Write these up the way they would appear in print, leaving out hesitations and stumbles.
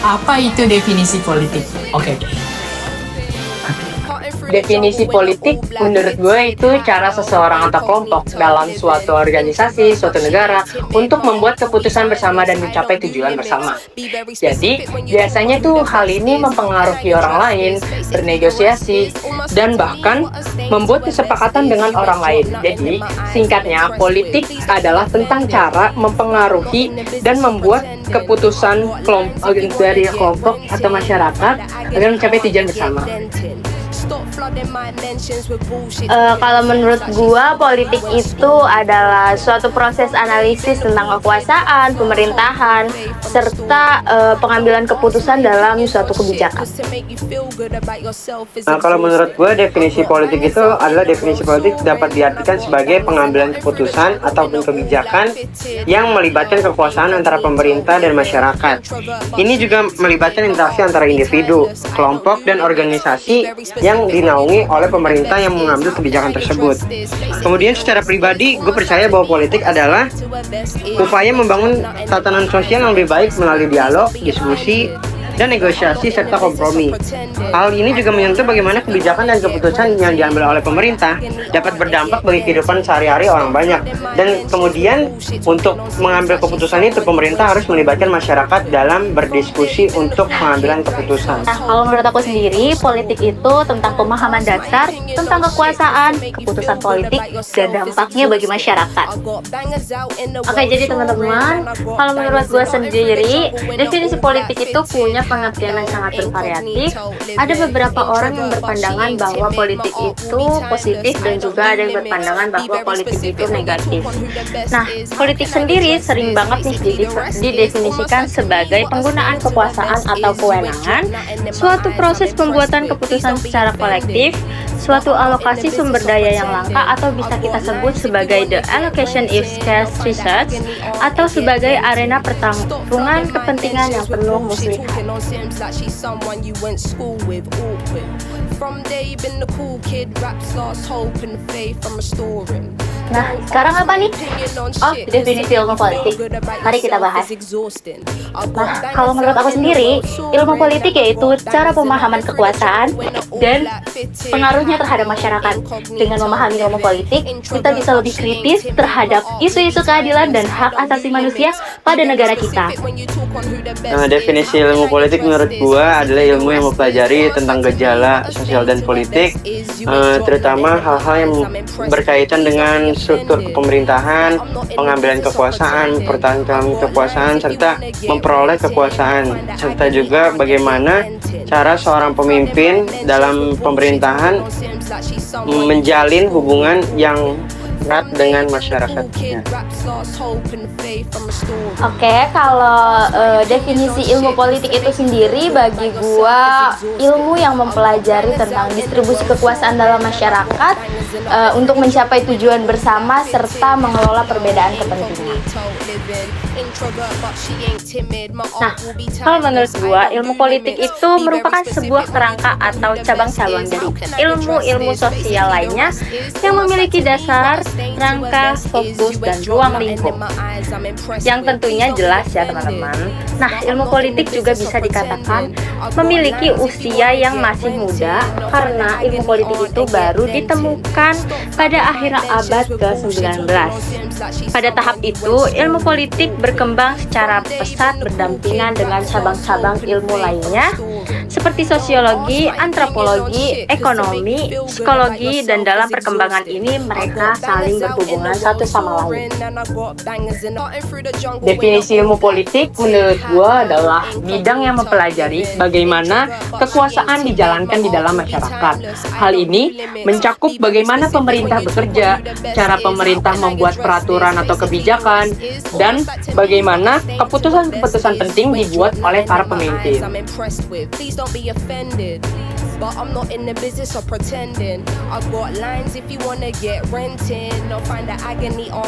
Apa itu definisi politik? Oke. Definisi politik menurut gue itu cara seseorang atau kelompok dalam suatu organisasi, suatu negara untuk membuat keputusan bersama dan mencapai tujuan bersama. Jadi, biasanya tuh hal ini mempengaruhi orang lain, bernegosiasi, dan bahkan membuat kesepakatan dengan orang lain. Jadi, singkatnya, politik adalah tentang cara mempengaruhi dan membuat keputusan dari kelompok atau masyarakat agar mencapai tujuan bersama. Kalau menurut gua, politik itu adalah suatu proses analisis tentang kekuasaan, pemerintahan, serta pengambilan keputusan dalam suatu kebijakan. Nah, kalau menurut gue definisi politik itu adalah definisi politik dapat diartikan sebagai pengambilan keputusan ataupun kebijakan yang melibatkan kekuasaan antara pemerintah dan masyarakat. Ini juga melibatkan interaksi antara individu, kelompok, dan organisasi yang dinaungi oleh pemerintah yang mengambil kebijakan tersebut. Kemudian secara pribadi, gue percaya bahwa politik adalah upaya membangun tatanan sosial yang lebih baik melalui dialog, diskusi, dan negosiasi serta kompromi. Hal ini juga menyentuh bagaimana kebijakan dan keputusan yang diambil oleh pemerintah dapat berdampak bagi kehidupan sehari-hari orang banyak. Dan kemudian untuk mengambil keputusan itu, pemerintah harus melibatkan masyarakat dalam berdiskusi untuk pengambilan keputusan. Nah, kalau menurut aku sendiri, politik itu tentang pemahaman dasar tentang kekuasaan, keputusan politik, dan dampaknya bagi masyarakat. Oke, jadi teman-teman, kalau menurut gue sendiri, definisi politik itu punya pengertian yang sangat bervariatif. Ada beberapa orang yang berpandangan bahwa politik itu positif dan juga ada yang berpandangan bahwa politik itu negatif. Nah, politik sendiri sering banget nih didefinisikan sebagai penggunaan kekuasaan atau kewenangan, suatu proses pembuatan keputusan secara kolektif, suatu alokasi sumber daya yang langka atau bisa kita sebut sebagai the allocation is scarce research, atau sebagai arena pertarungan kepentingan yang penuh muslihat. Nah, sekarang apa nih? Oh, definisi ilmu politik. Mari kita bahas. Nah, kalau menurut aku sendiri, ilmu politik yaitu cara pemahaman kekuasaan dan pengaruhnya terhadap masyarakat. Dengan memahami ilmu politik, kita bisa lebih kritis terhadap isu-isu keadilan dan hak asasi manusia pada negara kita. Nah, definisi ilmu politik menurut gua adalah ilmu yang mempelajari tentang gejala sosial dan politik, terutama hal-hal yang berkaitan dengan struktur pemerintahan, pengambilan kekuasaan, pertahanan kekuasaan, serta memperoleh kekuasaan, serta juga bagaimana cara seorang pemimpin dalam pemerintahan menjalin hubungan yang erat dengan masyarakatnya. Oke, kalau definisi ilmu politik itu sendiri bagi gua ilmu yang mempelajari tentang distribusi kekuasaan dalam masyarakat untuk mencapai tujuan bersama serta mengelola perbedaan kepentingan. Nah, kalau menurut gua ilmu politik itu merupakan sebuah kerangka atau cabang-cabang dari ilmu-ilmu sosial lainnya yang memiliki dasar, rangka, fokus, dan ruang lingkup yang tentunya jelas ya teman-teman. Nah, ilmu politik juga bisa dikatakan memiliki usia yang masih muda karena ilmu politik itu baru ditemukan pada akhir abad ke-19. Pada tahap itu, ilmu politik berkembang secara pesat berdampingan dengan cabang-cabang ilmu lainnya seperti sosiologi, antropologi, ekonomi, psikologi, dan dalam perkembangan ini mereka saling berhubungan satu sama lain. Definisi ilmu politik menurut gue adalah bidang yang mempelajari bagaimana kekuasaan dijalankan di dalam masyarakat. Hal ini mencakup bagaimana pemerintah bekerja, cara pemerintah membuat peraturan atau kebijakan, dan bagaimana keputusan-keputusan penting dibuat oleh para pemimpin.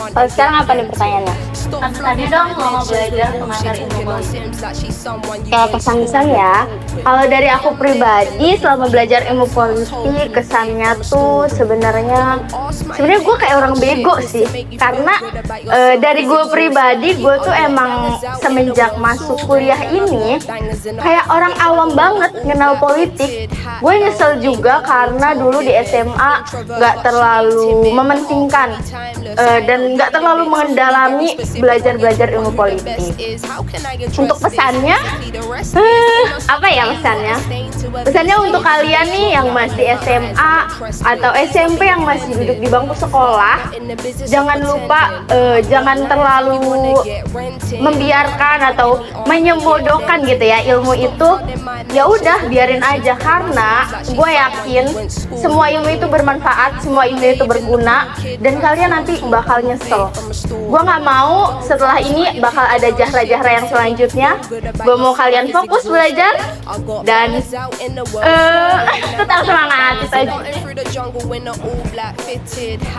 Kalau sekarang apa nih pertanyaannya? Tadi dong selama belajar pengantar ilmu politik. Kayak pesan-pesan ya. Kalau dari aku pribadi selama belajar ilmu politik kesannya tuh sebenarnya gue kayak orang bego sih. Karena dari gue pribadi gue tuh emang semenjak masuk kuliah ini kayak orang awam banget kenal politik. Gue nyesel juga karena dulu di SMA nggak terlalu mementingkan dan nggak terlalu mendalami belajar ilmu politik. Untuk pesannya, apa ya pesannya? Pesannya untuk kalian nih yang masih SMA atau SMP yang masih duduk di bangku sekolah, jangan lupa jangan terlalu membiarkan atau menyebodohkan gitu ya ilmu itu. Ya udah biarin aja, karena gue yakin semua ilmu itu bermanfaat, semua ilmu itu berguna, dan kalian nanti bakal nyesel. Gue nggak mau setelah ini bakal ada jahra-jahra yang selanjutnya. Gue mau kalian fokus belajar dan tetap semangat itu aja.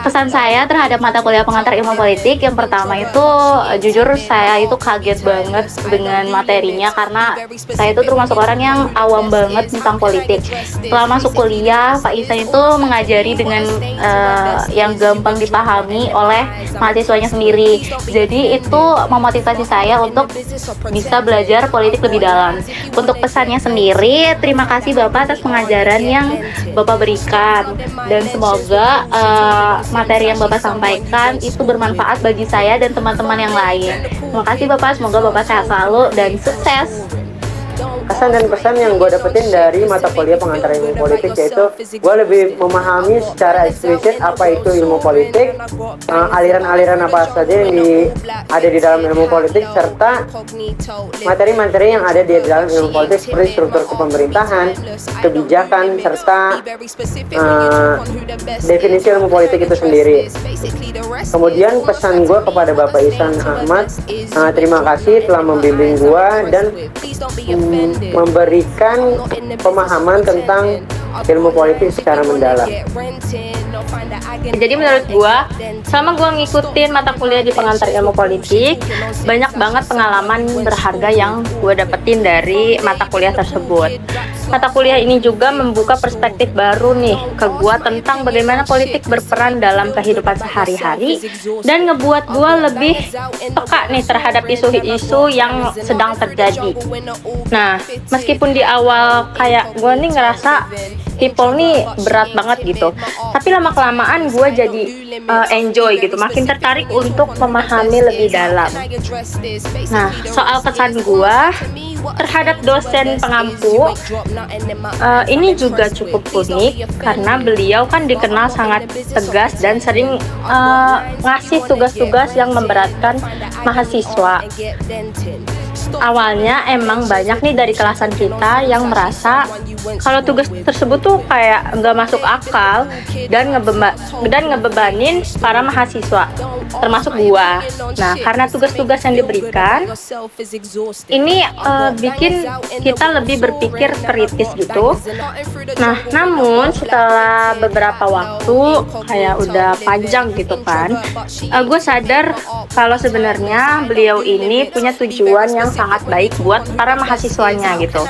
Pesan saya terhadap mata kuliah pengantar ilmu politik, yang pertama itu jujur saya itu kaget banget dengan materinya, karena saya itu termasuk orang yang awam banget tentang politik. Setelah masuk kuliah, Pak Isan itu mengajari dengan yang gampang dipahami oleh mahasiswanya sendiri. Jadi itu memotivasi saya untuk bisa belajar politik lebih dalam. Untuk pesannya sendiri, terima kasih Bapak atas pengajaran yang Bapak berikan, dan semoga materi yang Bapak sampaikan itu bermanfaat bagi saya dan teman-teman yang lain. Terima kasih Bapak, semoga Bapak sehat selalu dan sukses. Kesan dan pesan yang gue dapetin dari mata kuliah pengantar ilmu politik yaitu gue lebih memahami secara eksplisit apa itu ilmu politik, aliran-aliran apa saja yang ada di dalam ilmu politik, serta materi-materi yang ada di dalam ilmu politik seperti struktur kepemerintahan, kebijakan, serta definisi ilmu politik itu sendiri. Kemudian pesan gue kepada Bapak Ihsan Ahmad, terima kasih telah membimbing gue dan memberikan pemahaman tentang ilmu politik secara mendalam. Jadi menurut gua, selama gua ngikutin mata kuliah di pengantar ilmu politik, banyak banget pengalaman berharga yang gua dapetin dari mata kuliah tersebut. Mata kuliah ini juga membuka perspektif baru nih ke gua tentang bagaimana politik berperan dalam kehidupan sehari-hari, dan ngebuat gua lebih peka nih terhadap isu-isu yang sedang terjadi. Nah, meskipun di awal kayak gua nih ngerasa people nih berat banget gitu, tapi lama-kelamaan gue jadi enjoy gitu, makin tertarik untuk memahami lebih dalam. Nah, soal kesan gue terhadap dosen pengampu, ini juga cukup unik karena beliau kan dikenal sangat tegas dan sering ngasih tugas-tugas yang memberatkan mahasiswa. Awalnya emang banyak nih dari kelasan kita yang merasa kalau tugas tersebut tuh kayak nggak masuk akal dan ngebebanin para mahasiswa, termasuk gua. Nah, karena tugas-tugas yang diberikan ini bikin kita lebih berpikir kritis gitu. Nah, namun setelah beberapa waktu kayak udah panjang gitu kan, gue sadar kalau sebenarnya beliau ini punya tujuan yang sangat baik buat para mahasiswanya gitu.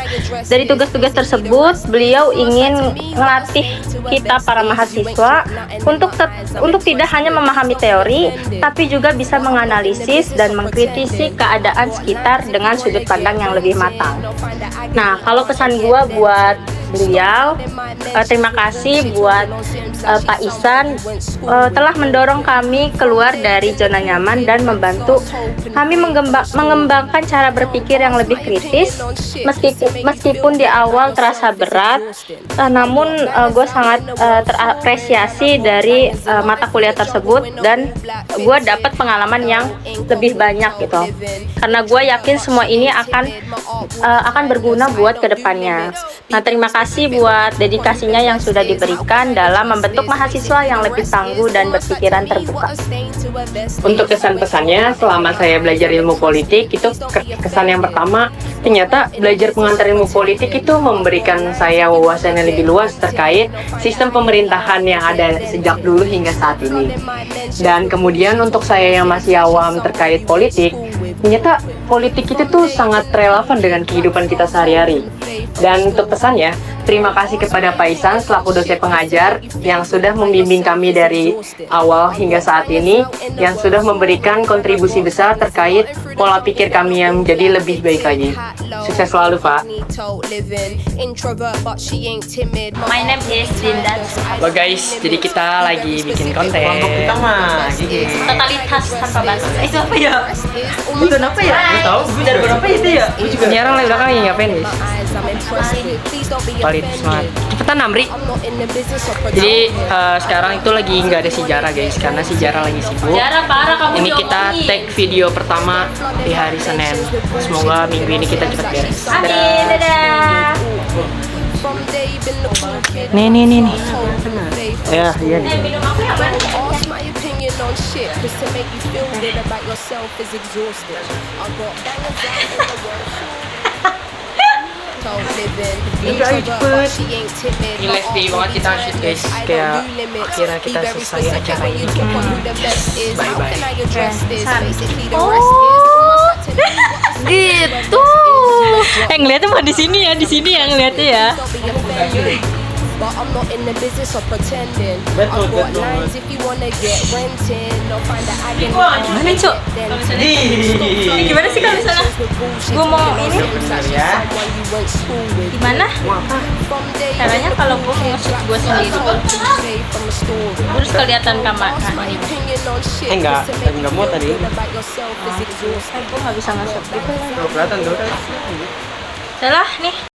Dari tugas-tugas tersebut, beliau ingin melatih kita para mahasiswa untuk tidak hanya memahami teori, tapi juga bisa menganalisis dan mengkritisi keadaan sekitar dengan sudut pandang yang lebih matang. Nah, kalau pesan gua buat beliau, terima kasih buat Pak Ihsan telah mendorong kami keluar dari zona nyaman dan membantu kami mengembangkan cara berpikir yang lebih kritis. Meskipun di awal terasa berat, namun gue sangat terapresiasi dari mata kuliah tersebut, dan gue dapat pengalaman yang lebih banyak gitu, karena gue yakin semua ini akan berguna buat kedepannya. Nah, terima kasih kasih buat dedikasinya yang sudah diberikan dalam membentuk mahasiswa yang lebih tangguh dan berpikiran terbuka. Untuk kesan-pesannya selama saya belajar ilmu politik itu kesan yang pertama, ternyata belajar pengantar ilmu politik itu memberikan saya wawasan yang lebih luas terkait sistem pemerintahan yang ada sejak dulu hingga saat ini. Dan kemudian untuk saya yang masih awam terkait politik, ternyata politik itu tuh sangat relevan dengan kehidupan kita sehari-hari. Dan untuk pesannya, terima kasih kepada Pak Isan selaku dosen pengajar yang sudah membimbing kami dari awal hingga saat ini, yang sudah memberikan kontribusi besar terkait pola pikir kami yang menjadi lebih baik lagi. Sukses selalu, Pak. My name is Linda. Halo guys, jadi kita lagi bikin konten. Kelompok kita mah Totalitas tanpa batas. Itu apa ya? Bukan apa ya? Gue tahu, gue jargon apa itu ya? Gue juga. Ini orang lagi belakang lagi ngapain guys? Palit smart. Cepetan Amri. Jadi sekarang itu lagi nggak ada sejarah guys, karena sejarah lagi sibuk. Jarang parah kamu. Ini kita take video pertama di hari Senin. Semoga minggu ini kita cepat beres. Amin, dadah. Nih. Ya, iya nih. Minum aku yang mana? Gila sedih banget kita shoot guys. Kayak akhirnya kita selesai acara ini. Bye-bye. Oh, gitu. Ngeliatnya mah di sini ya ngeliatnya ya. But I'm not in the business of pretending. Betul, I've got betul. lines if you wanna get renting. Or find that I can Gimana, Cuk? Ini gimana sih kalau misalnya gue mau ini? Ya. Gimana? Caranya kalau gue mau nge-shoot gue sendiri, terus kelihatan kamar. Enggak mau tadi. Gue nggak bisa nge-shoot gitu. Kelihatan tuh. Udah lah, nih.